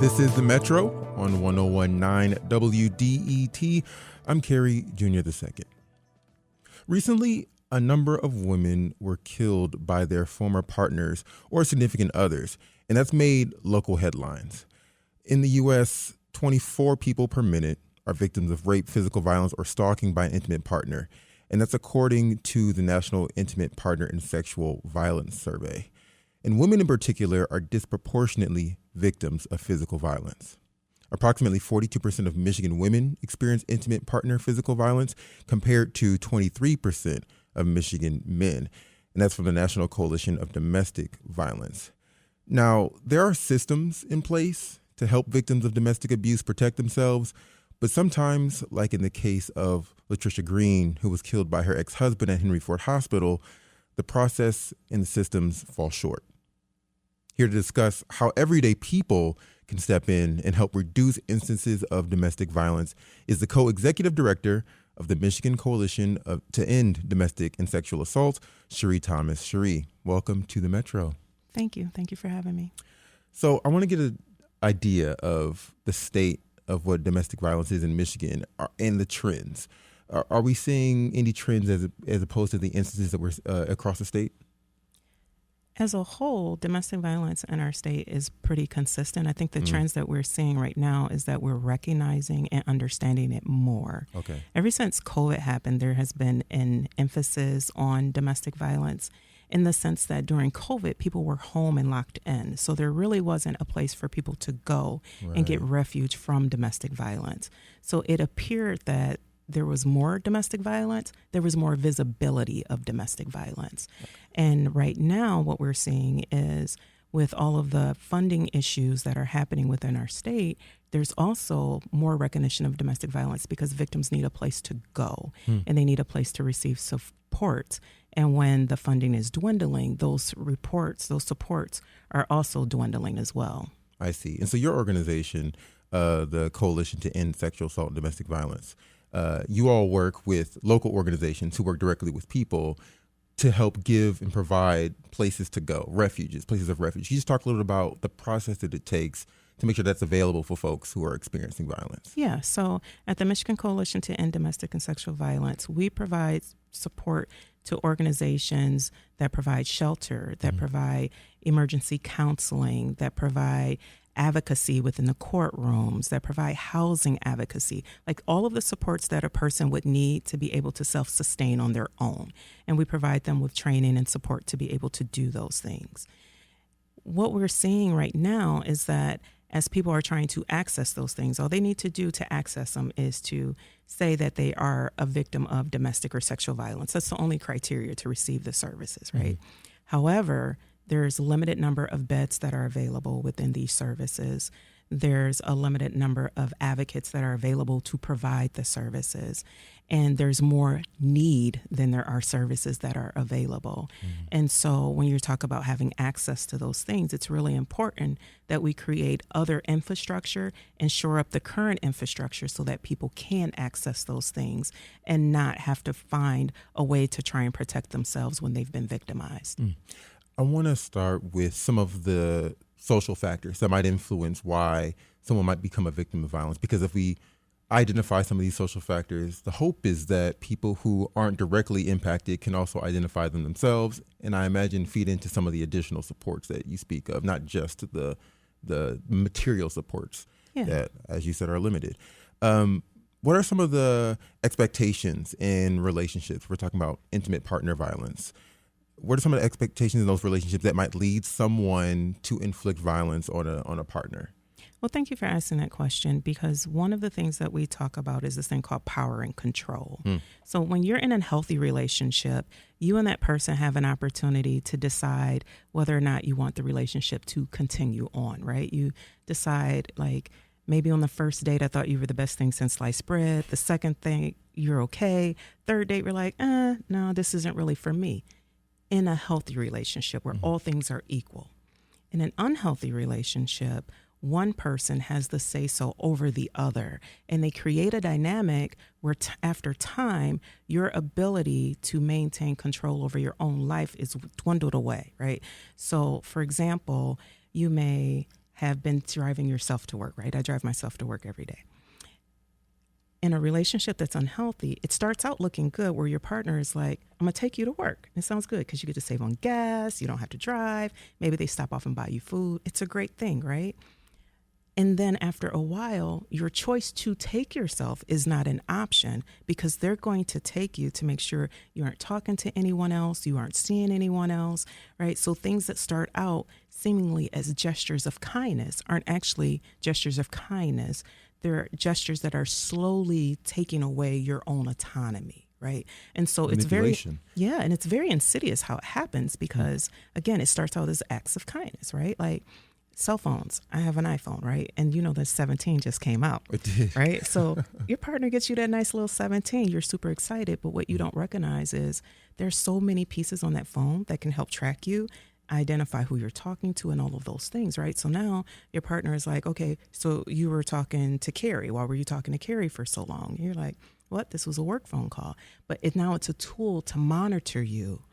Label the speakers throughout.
Speaker 1: This is The Metro on 1019 WDET. I'm Kerry Jr. II. Recently, a number of women were killed by their former partners or significant others, and that's made local headlines. In the U.S., 24 people per minute are victims of rape, physical violence, or stalking by an intimate partner, and that's according to the National Intimate Partner and Sexual Violence Survey. And women in particular are disproportionately victims of physical violence. Approximately 42% of Michigan women experience intimate partner physical violence compared to 23% of Michigan men. And that's from the National Coalition of Domestic Violence. Now, there are systems in place to help victims of domestic abuse protect themselves, but sometimes, like in the case of Latricia Green, who was killed by her ex-husband at Henry Ford Hospital, the process and the systems fall short. Here to discuss how everyday people can step in and help reduce instances of domestic violence is the co-executive director of the Michigan Coalition to End Domestic and Sexual Assault, Cherie Thomas. Cherie, welcome to the Metro.
Speaker 2: Thank you. Thank you for having me.
Speaker 1: So I want to get an idea of the state of what domestic violence is in Michigan and the trends. Are we seeing any trends as opposed to the instances that were across the state?
Speaker 2: As a whole, domestic violence in our state is pretty consistent. I think the trends that we're seeing right now is that we're recognizing and understanding it more.
Speaker 1: Okay.
Speaker 2: Ever since COVID happened, there has been an emphasis on domestic violence in the sense that during COVID, people were home and locked in. So there really wasn't a place for people to go and get refuge from domestic violence. So it appeared that there was more domestic violence, there was more visibility of domestic violence. And right now, what we're seeing is with all of the funding issues that are happening within our state, there's also more recognition of domestic violence because victims need a place to go and they need a place to receive support. And when the funding is dwindling, those supports are also dwindling as well.
Speaker 1: I see. And so your organization, the Coalition to End Sexual Assault and Domestic Violence, you all work with local organizations who work directly with people to help give and provide places to go, places of refuge. Can you just talk a little bit about the process that it takes to make sure that's available for folks who are experiencing violence?
Speaker 2: Yeah, so at the Michigan Coalition to End Domestic and Sexual Violence, we provide support to organizations that provide shelter, that provide emergency counseling, that provide advocacy within the courtrooms, that provide housing advocacy, like all of the supports that a person would need to be able to self-sustain on their own. And we provide them with training and support to be able to do those things. What we're seeing right now is that as people are trying to access those things, all they need to do to access them is to say that they are a victim of domestic or sexual violence. That's the only criteria to receive the services, right? However, there's a limited number of beds that are available within these services. There's a limited number of advocates that are available to provide the services. And there's more need than there are services that are available. And so when you talk about having access to those things, it's really important that we create other infrastructure and shore up the current infrastructure so that people can access those things and not have to find a way to try and protect themselves when they've been victimized.
Speaker 1: I want to start with some of the social factors that might influence why someone might become a victim of violence. Because if we identify some of these social factors, the hope is that people who aren't directly impacted can also identify them themselves, and I imagine feed into some of the additional supports that you speak of, not just the material supports that, as you said, are limited. What are some of the expectations in relationships? We're talking about intimate partner violence. What are some of the expectations in those relationships that might lead someone to inflict violence on a partner?
Speaker 2: Well, thank you for asking that question, because one of the things that we talk about is this thing called power and control. So when you're in a healthy relationship, you and that person have an opportunity to decide whether or not you want the relationship to continue on, right? You decide, like, maybe on the first date, I thought you were the best thing since sliced bread. The second thing, you're okay. Third date, we're like, no, this isn't really for me. In a healthy relationship where all things are equal. In an unhealthy relationship, one person has the say-so over the other, and they create a dynamic where after time, your ability to maintain control over your own life is dwindled away, right? So, for example, you may have been driving yourself to work, right? I drive myself to work every day. In a relationship that's unhealthy, it starts out looking good where your partner is like, I'm going to take you to work. It sounds good because you get to save on gas. You don't have to drive. Maybe they stop off and buy you food. It's a great thing, right? And then after a while, your choice to take yourself is not an option because they're going to take you to make sure you aren't talking to anyone else, you aren't seeing anyone else, right? So things that start out seemingly as gestures of kindness aren't actually gestures of kindness. They're gestures that are slowly taking away your own autonomy, right? And so it's very, and it's very insidious how it happens because, again, it starts out as acts of kindness, right? Like, cell phones. I have an iPhone, right? And you know the 17 just came out.
Speaker 1: It did.
Speaker 2: Right? So your partner gets you that nice little 17. You're super excited. But what you don't recognize is there's so many pieces on that phone that can help track you, identify who you're talking to and all of those things, right? So now your partner is like, okay, so you were talking to Carrie. Why were you talking to Carrie for so long? And you're like, what? This was a work phone call. But now it's a tool to monitor you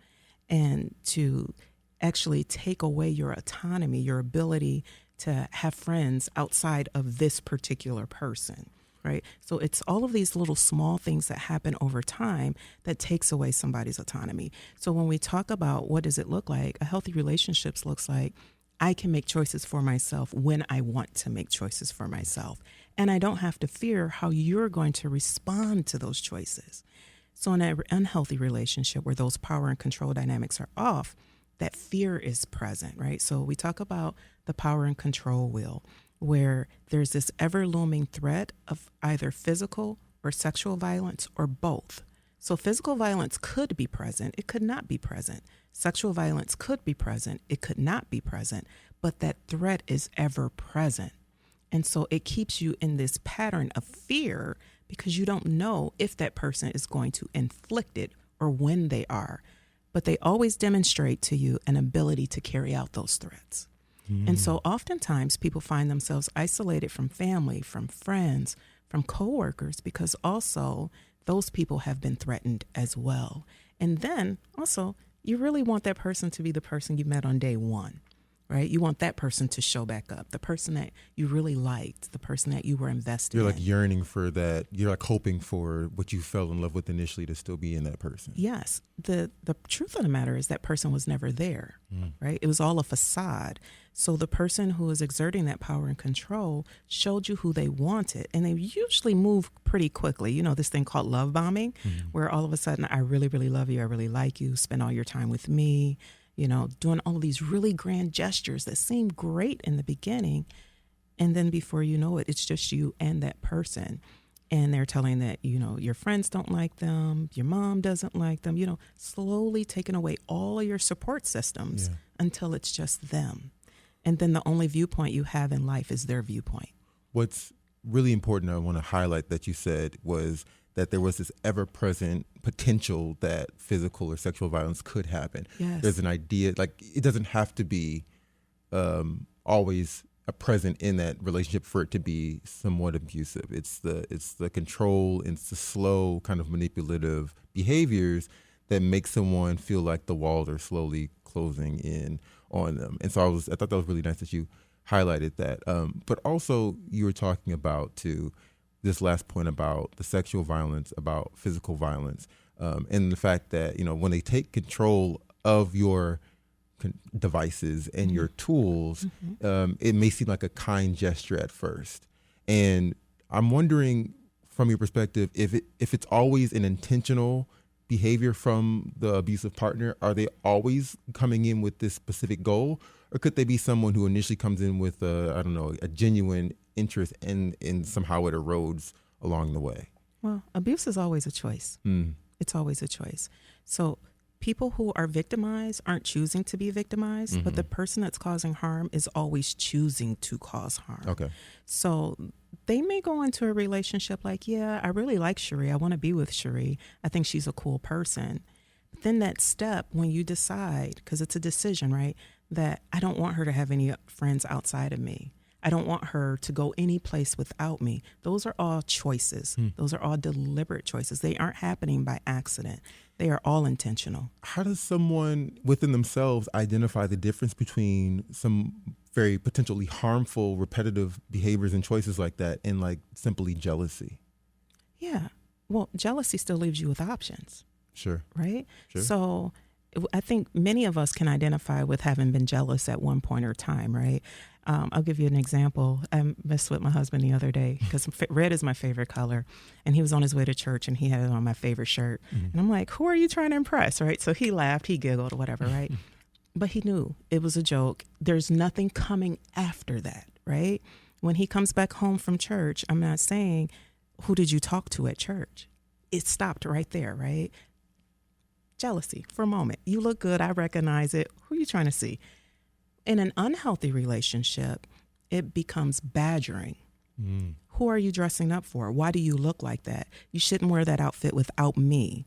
Speaker 2: and to actually take away your autonomy, your ability to have friends outside of this particular person, right? So it's all of these little small things that happen over time that takes away somebody's autonomy. So when we talk about what does it look like, a healthy relationship looks like I can make choices for myself when I want to make choices for myself. And I don't have to fear how you're going to respond to those choices. So in an unhealthy relationship where those power and control dynamics are off, that fear is present, right? So we talk about the power and control wheel, where there's this ever-looming threat of either physical or sexual violence or both. So physical violence could be present. It could not be present. Sexual violence could be present. It could not be present. But that threat is ever present. And so it keeps you in this pattern of fear because you don't know if that person is going to inflict it or when they are. But they always demonstrate to you an ability to carry out those threats. And so oftentimes people find themselves isolated from family, from friends, from coworkers, because also those people have been threatened as well. And then also you really want that person to be the person you met on day one, right? You want that person to show back up, the person that you really liked, the person that you were invested in.
Speaker 1: You're like yearning for that. You're like hoping for what you fell in love with initially to still be in that person.
Speaker 2: Yes. The truth of the matter is that person was never there, right? It was all a facade. So the person who is exerting that power and control showed you who they wanted. And they usually move pretty quickly. You know, this thing called love bombing, where all of a sudden, I really, really love you. I really like you. Spend all your time with me. You know, doing all of these really grand gestures that seem great in the beginning. And then before you know it, it's just you and that person. And they're telling that, you know, your friends don't like them, your mom doesn't like them, you know, slowly taking away all of your support systems until it's just them. And then the only viewpoint you have in life is their viewpoint.
Speaker 1: What's really important, I want to highlight that you said was that there was this ever-present potential that physical or sexual violence could happen.
Speaker 2: Yes.
Speaker 1: There's an idea, like it doesn't have to be always present in that relationship for it to be somewhat abusive. It's the control, it's the slow kind of manipulative behaviors that make someone feel like the walls are slowly closing in on them. And so I thought that was really nice that you highlighted that. But also you were talking about too, this last point about the sexual violence, about physical violence, and the fact that, you know, when they take control of your devices and your tools, it may seem like a kind gesture at first. And I'm wondering from your perspective, if it's always an intentional behavior from the abusive partner, are they always coming in with this specific goal? Or could they be someone who initially comes in with a genuine interest and somehow it erodes along the way?
Speaker 2: Well, abuse is always a choice. It's always a choice. So people who are victimized aren't choosing to be victimized, but the person that's causing harm is always choosing to cause harm.
Speaker 1: Okay.
Speaker 2: So they may go into a relationship like, yeah, I really like Cherie. I want to be with Cherie. I think she's a cool person. But then that step when you decide, because it's a decision, right, that I don't want her to have any friends outside of me. I don't want her to go any place without me. Those are all choices. Those are all deliberate choices. They aren't happening by accident. They are all intentional.
Speaker 1: How does someone within themselves identify the difference between some very potentially harmful, repetitive behaviors and choices like that and like simply jealousy?
Speaker 2: Yeah. Well, jealousy still leaves you with options.
Speaker 1: Sure.
Speaker 2: Right?
Speaker 1: Sure.
Speaker 2: So I think many of us can identify with having been jealous at one point or time, right? I'll give you an example. I messed with my husband the other day because red is my favorite color. And he was on his way to church and he had on my favorite shirt. And I'm like, who are you trying to impress, right? So he laughed, he giggled or whatever, right? But he knew it was a joke. There's nothing coming after that, right? When he comes back home from church, I'm not saying, who did you talk to at church? It stopped right there, right? Jealousy for a moment. You look good. I recognize it. Who are you trying to see? In an unhealthy relationship, it becomes badgering. Who are you dressing up for? Why do you look like that? You shouldn't wear that outfit without me.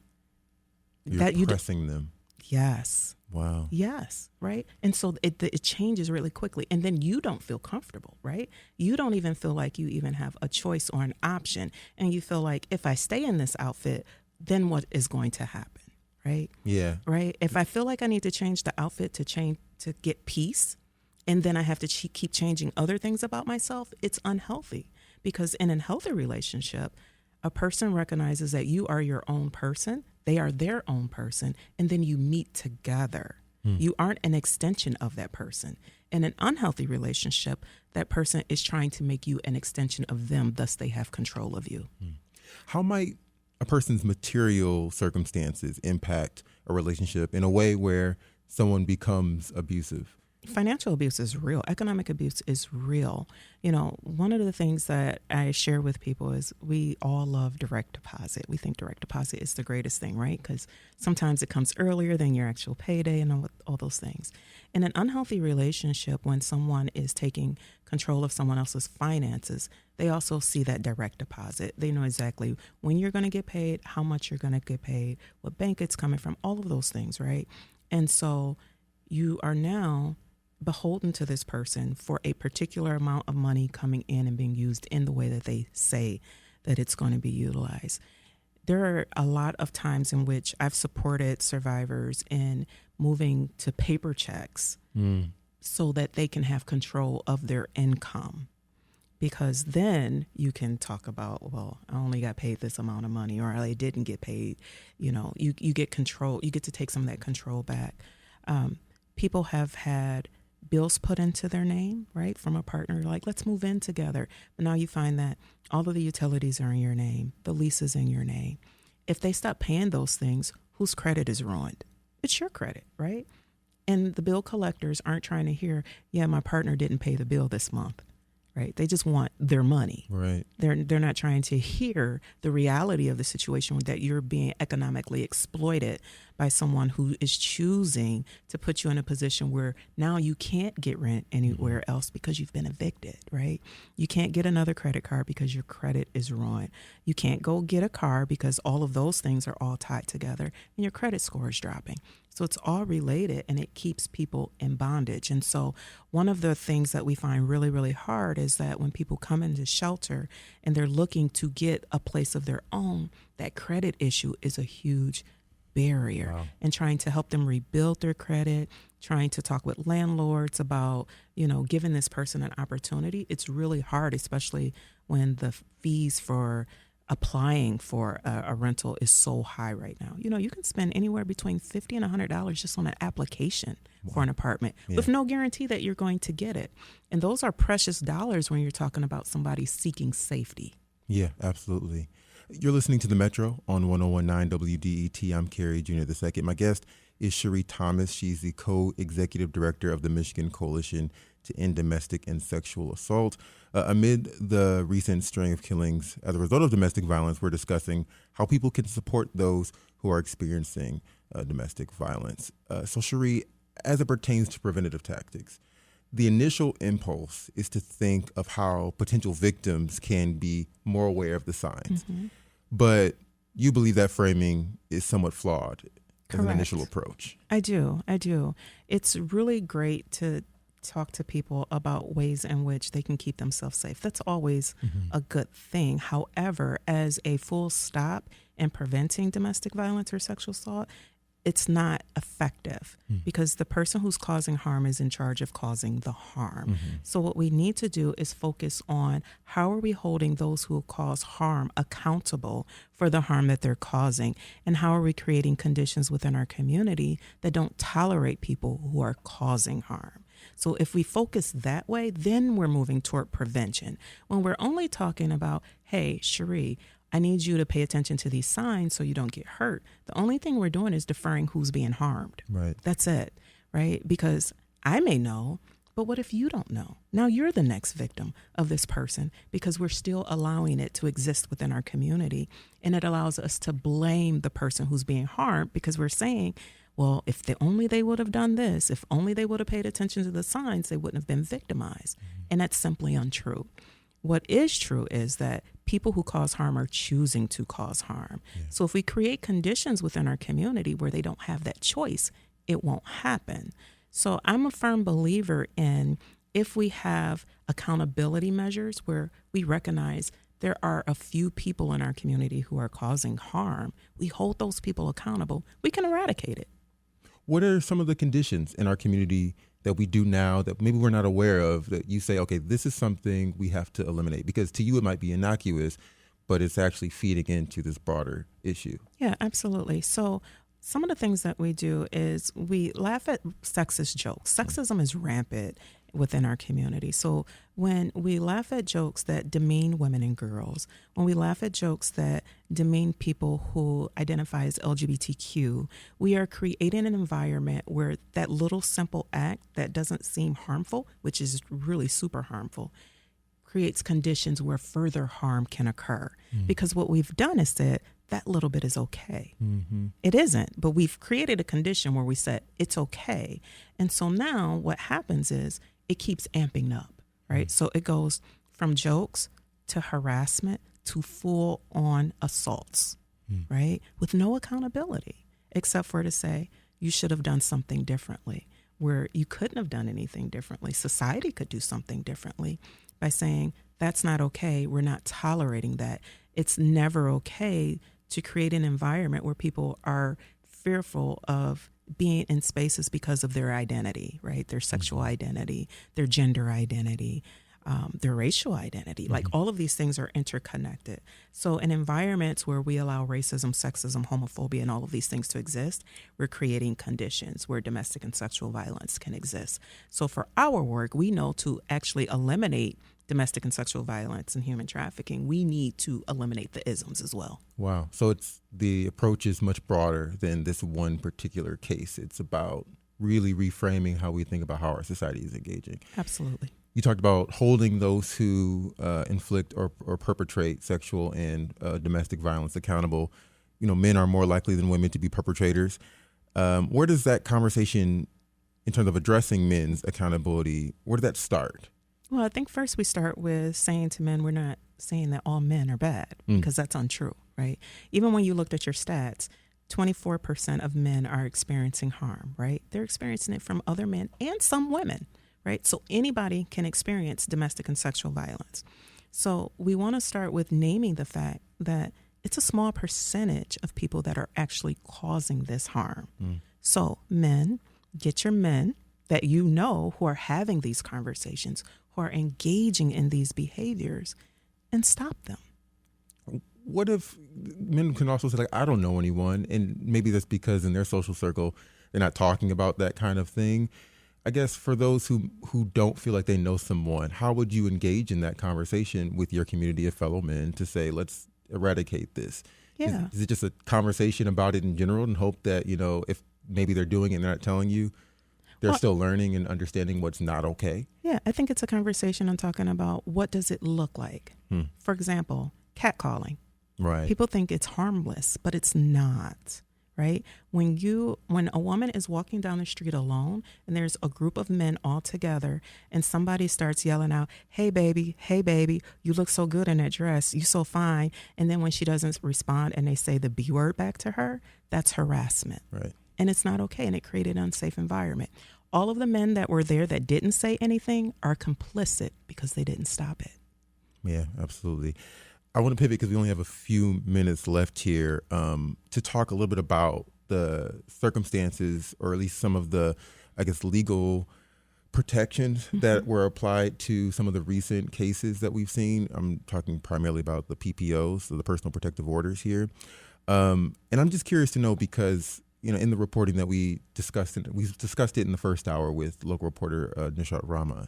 Speaker 1: You're pressing them.
Speaker 2: Yes.
Speaker 1: Wow.
Speaker 2: Yes. Right. And so it changes really quickly. And then you don't feel comfortable, right? You don't even feel like you even have a choice or an option. And you feel like if I stay in this outfit, then what is going to happen? Right.
Speaker 1: Yeah.
Speaker 2: Right. If I feel like I need to change the outfit to get peace, and then I have to keep changing other things about myself, it's unhealthy. Because in a healthy relationship, a person recognizes that you are your own person, they are their own person, and then you meet together. You aren't an extension of that person. In an unhealthy relationship, that person is trying to make you an extension of them, thus they have control of you.
Speaker 1: How might a person's material circumstances impact a relationship in a way where someone becomes abusive?
Speaker 2: Financial abuse is real. Economic abuse is real. You know, one of the things that I share with people is we all love direct deposit. We think direct deposit is the greatest thing, right? Because sometimes it comes earlier than your actual payday and all those things. In an unhealthy relationship, when someone is taking control of someone else's finances, they also see that direct deposit. They know exactly when you're going to get paid, how much you're going to get paid, what bank it's coming from, all of those things, right? And so you are now beholden to this person for a particular amount of money coming in and being used in the way that they say that it's going to be utilized. There are a lot of times in which I've supported survivors in moving to paper checks so that they can have control of their income. Because then you can talk about, well, I only got paid this amount of money, or I didn't get paid. You know, you get control. You get to take some of that control back. People have had bills put into their name, right, from a partner, like, let's move in together. But now you find that all of the utilities are in your name, the lease is in your name. If they stop paying those things, whose credit is ruined? It's your credit, right? And the bill collectors aren't trying to hear, yeah, my partner didn't pay the bill this month, right? They just want their money.
Speaker 1: Right.
Speaker 2: They're not trying to hear the reality of the situation, that you're being economically exploited by someone who is choosing to put you in a position where now you can't get rent anywhere else because you've been evicted, right? You can't get another credit card because your credit is ruined. You can't go get a car because all of those things are all tied together and your credit score is dropping. So it's all related, and it keeps people in bondage. And so one of the things that we find really, really hard is that when people come into shelter and they're looking to get a place of their own, that credit issue is a huge barrier.
Speaker 1: Wow.
Speaker 2: And trying to help them rebuild their credit, trying to talk with landlords about, you know, giving this person an opportunity. It's really hard, especially when the fees for applying for a rental is so high right now. You know, you can spend anywhere between $50 and $100 just on an application for an apartment with no guarantee that you're going to get it. And those are precious dollars when you're talking about somebody seeking safety.
Speaker 1: Yeah, absolutely. You're listening to The Metro on 101.9 WDET. I'm Carrie Jr. II. My guest is Cherie Thomas. She's the co-executive director of the Michigan Coalition to End Domestic and Sexual Assault. Amid the recent string of killings as a result of domestic violence, we're discussing how people can support those who are experiencing domestic violence. So Cherie, as it pertains to preventative tactics, the initial impulse is to think of how potential victims can be more aware of the signs. But you believe that framing is somewhat flawed as an initial approach.
Speaker 2: I do. It's really great to talk to people about ways in which they can keep themselves safe. That's always a good thing. However, as a full stop in preventing domestic violence or sexual assault, it's not effective because the person who's causing harm is in charge of causing the harm. So what we need to do is focus on how are we holding those who cause harm accountable for the harm that they're causing, and how are we creating conditions within our community that don't tolerate people who are causing harm. So if we focus that way, then we're moving toward prevention. When we're only talking about, hey, Cherie, I need you to pay attention to these signs so you don't get hurt. The only thing we're doing is deferring who's being harmed.
Speaker 1: Right.
Speaker 2: That's it, right? Because I may know, but what if you don't know? Now you're the next victim of this person because we're still allowing it to exist within our community. And it allows us to blame the person who's being harmed because we're saying, well, if only they would have done this, if only they would have paid attention to the signs, they wouldn't have been victimized. And that's simply untrue. What is true is that people who cause harm are choosing to cause harm. Yeah. So if we create conditions within our community where they don't have that choice, it won't happen. So I'm a firm believer in if we have accountability measures where we recognize there are a few people in our community who are causing harm, we hold those people accountable, we can eradicate it.
Speaker 1: What are some of the conditions in our community that we do now that maybe we're not aware of that you say, okay, this is something we have to eliminate? Because to you it might be innocuous, but it's actually feeding into this broader issue.
Speaker 2: Yeah, absolutely. So some of the things that we do is we laugh at sexist jokes. Sexism is rampant within our community. So when we laugh at jokes that demean women and girls, when we laugh at jokes that demean people who identify as LGBTQ, we are creating an environment where that little simple act that doesn't seem harmful, which is really super harmful, creates conditions where further harm can occur. Because what we've done is said, that little bit is okay. It isn't, but we've created a condition where we said it's okay. And so now what happens is it keeps amping up, right? So it goes from jokes to harassment to full on assaults, right? With no accountability, except for to say you should have done something differently, where you couldn't have done anything differently. Society could do something differently by saying that's not okay. We're not tolerating that. It's never okay to create an environment where people are fearful of being in spaces because of their identity, right? Their sexual identity, their gender identity, their racial identity. Like all of these things are interconnected. So in environments where we allow racism, sexism, homophobia, and all of these things to exist, we're creating conditions where domestic and sexual violence can exist. So for our work, we know to actually eliminate domestic and sexual violence and human trafficking, we need to eliminate the isms as well.
Speaker 1: Wow. So the approach is much broader than this one particular case. It's about really reframing how we think about how our society is engaging.
Speaker 2: Absolutely.
Speaker 1: You talked about holding those who inflict or perpetrate sexual and domestic violence accountable. You know, men are more likely than women to be perpetrators. Where does that conversation, in terms of addressing men's accountability, where did that start?
Speaker 2: Well, I think first we start with saying to men, we're not saying that all men are bad, because that's untrue, right? Even when you looked at your stats, 24% of men are experiencing harm, right? They're experiencing it from other men and some women, right? So anybody can experience domestic and sexual violence. So we want to start with naming the fact that it's a small percentage of people that are actually causing this harm. So men, get your men that you know who are having these conversations, who are engaging in these behaviors, and stop them.
Speaker 1: What if men can also say, like, I don't know anyone, and maybe that's because in their social circle, they're not talking about that kind of thing. I guess for those who don't feel like they know someone, how would you engage in that conversation with your community of fellow men to say, let's eradicate this?
Speaker 2: Yeah.
Speaker 1: Is it just a conversation about it in general and hope that, you know, if maybe they're doing it and they're not telling you, they're still learning and understanding what's not okay? Yeah,
Speaker 2: I think it's a conversation on talking about what does it look like. For example, catcalling.
Speaker 1: Right.
Speaker 2: People think it's harmless, but it's not, right? When a woman is walking down the street alone and there's a group of men all together and somebody starts yelling out, hey baby, you look so good in that dress, you so fine. And then when she doesn't respond and they say the B word back to her, that's harassment.
Speaker 1: Right.
Speaker 2: And it's not okay, and it created an unsafe environment. all of the men that were there that didn't say anything are complicit because they didn't stop it.
Speaker 1: Yeah, absolutely. I want to pivot because we only have a few minutes left here to talk a little bit about the circumstances, or at least some of the, I guess, legal protections that were applied to some of the recent cases that we've seen. I'm talking primarily about the PPOs, so the personal protective orders here. And I'm just curious to know because, in the reporting that we discussed it in the first hour with local reporter Nishat Rama.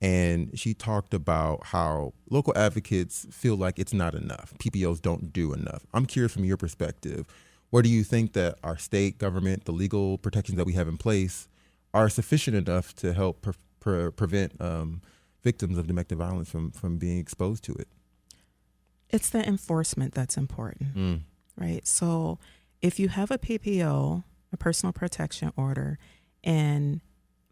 Speaker 1: And she talked about how local advocates feel like it's not enough. PPOs don't do enough. I'm curious from your perspective, where do you think that our state government, the legal protections that we have in place, are sufficient enough to help prevent victims of domestic violence from being exposed to it?
Speaker 2: It's the enforcement that's important, right? So if you have a PPO, a personal protection order, and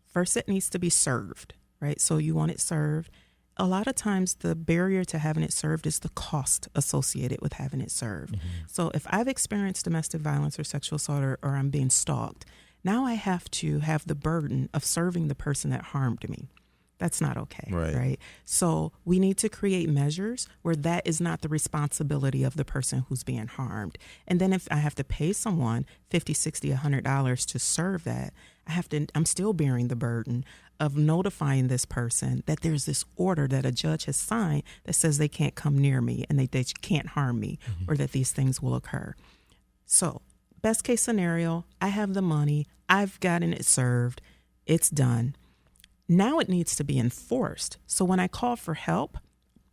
Speaker 2: first it needs to be served, right? So you want it served. A lot of times the barrier to having it served is the cost associated with having it served. So if I've experienced domestic violence or sexual assault or I'm being stalked, now I have to have the burden of serving the person that harmed me. That's not okay, right? So we need to create measures where that is not the responsibility of the person who's being harmed. And then if I have to pay someone $50, $60, $100 to serve that, I'm still bearing the burden of notifying this person that there's this order that a judge has signed that says they can't come near me and they can't harm me or that these things will occur. So best case scenario, I have the money, I've gotten it served, it's done. Now it needs to be enforced. So when I call for help,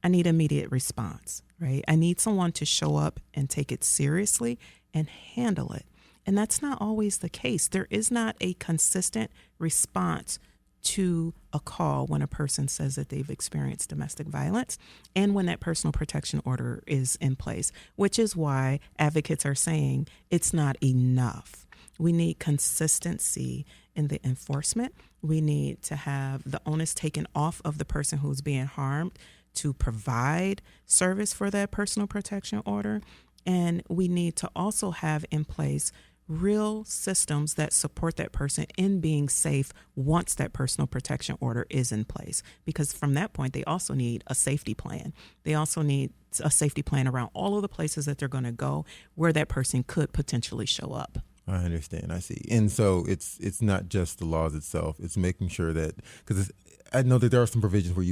Speaker 2: I need immediate response, right? I need someone to show up and take it seriously and handle it. And that's not always the case. There is not a consistent response to a call when a person says that they've experienced domestic violence and when that personal protection order is in place, which is why advocates are saying it's not enough. We need consistency in the enforcement. We need to have the onus taken off of the person who's being harmed to provide service for that personal protection order. And we need to also have in place real systems that support that person in being safe once that personal protection order is in place. Because from that point, they also need a safety plan. They also need a safety plan around all of the places that they're going to go where that person could potentially show up.
Speaker 1: I understand. I see. And so it's not just the laws itself. It's making sure that, because I know that there are some provisions where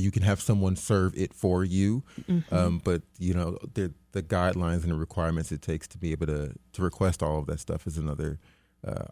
Speaker 1: you can have someone serve it for you, but the guidelines and the requirements it takes to be able to request all of that stuff is another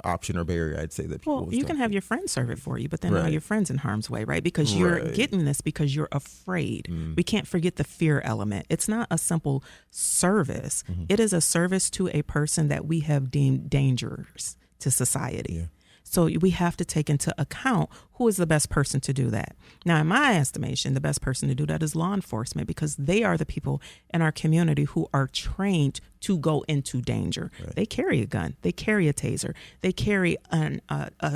Speaker 1: option or barrier, I'd say, that people.
Speaker 2: Well, you can have your friend serve it for you, but then now your friend's in harm's way, right? Because you're getting this because you're afraid. We can't forget the fear element. It's not a simple service. It is a service to a person that we have deemed dangerous to society. Yeah. So we have to take into account who is the best person to do that. Now, in my estimation, the best person to do that is law enforcement, because they are the people in our community who are trained to go into danger. Right. They carry a gun. They carry a taser. They carry an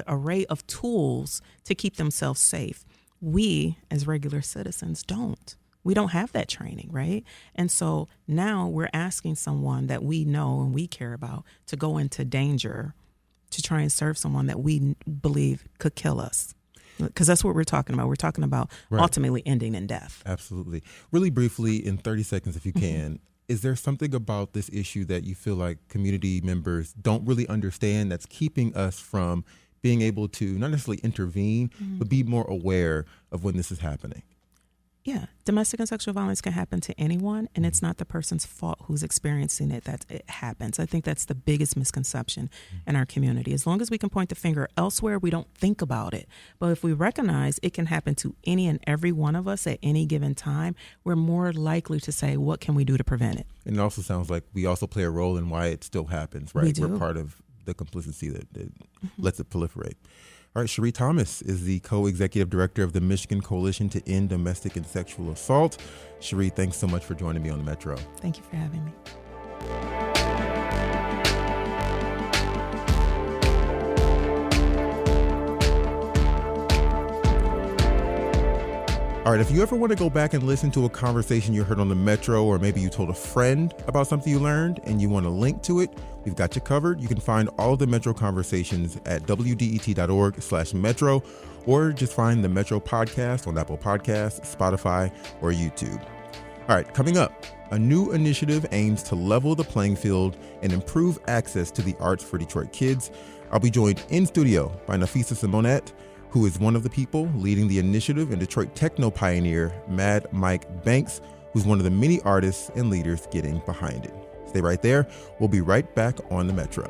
Speaker 2: array of tools to keep themselves safe. We, as regular citizens, don't. We don't have that training, right? And so now we're asking someone that we know and we care about to go into danger to try and serve someone that we believe could kill us. Because that's what we're talking about. We're talking about ultimately ending in death.
Speaker 1: Absolutely. Really briefly, in 30 seconds, if you can, is there something about this issue that you feel like community members don't really understand that's keeping us from being able to not necessarily intervene, but be more aware of when this is happening?
Speaker 2: Yeah, domestic and sexual violence can happen to anyone, and it's not the person's fault who's experiencing it that it happens. I think that's the biggest misconception in our community. As long as we can point the finger elsewhere, we don't think about it. But if we recognize it can happen to any and every one of us at any given time, we're more likely to say, what can we do to prevent it?
Speaker 1: And it also sounds like we also play a role in why it still happens, right?
Speaker 2: We do.
Speaker 1: We're part of the complicity that lets it proliferate. All right, Cherie Thomas is the co-executive director of the Michigan Coalition to End Domestic and Sexual Assault. Cherie, thanks so much for joining me on the Metro.
Speaker 2: Thank you for having me.
Speaker 1: All right, if you ever want to go back and listen to a conversation you heard on the Metro, or maybe you told a friend about something you learned and you want to link to it, we've got you covered. You can find all of the Metro conversations at wdet.org/Metro, or just find the Metro podcast on Apple Podcasts, Spotify, or YouTube. All right, coming up, a new initiative aims to level the playing field and improve access to the arts for Detroit kids. I'll be joined in studio by Nafisa Simonette, who is one of the people leading the initiative, and Detroit techno pioneer Mad Mike Banks, who's one of the many artists and leaders getting behind it. Stay right there. We'll be right back on the Metro.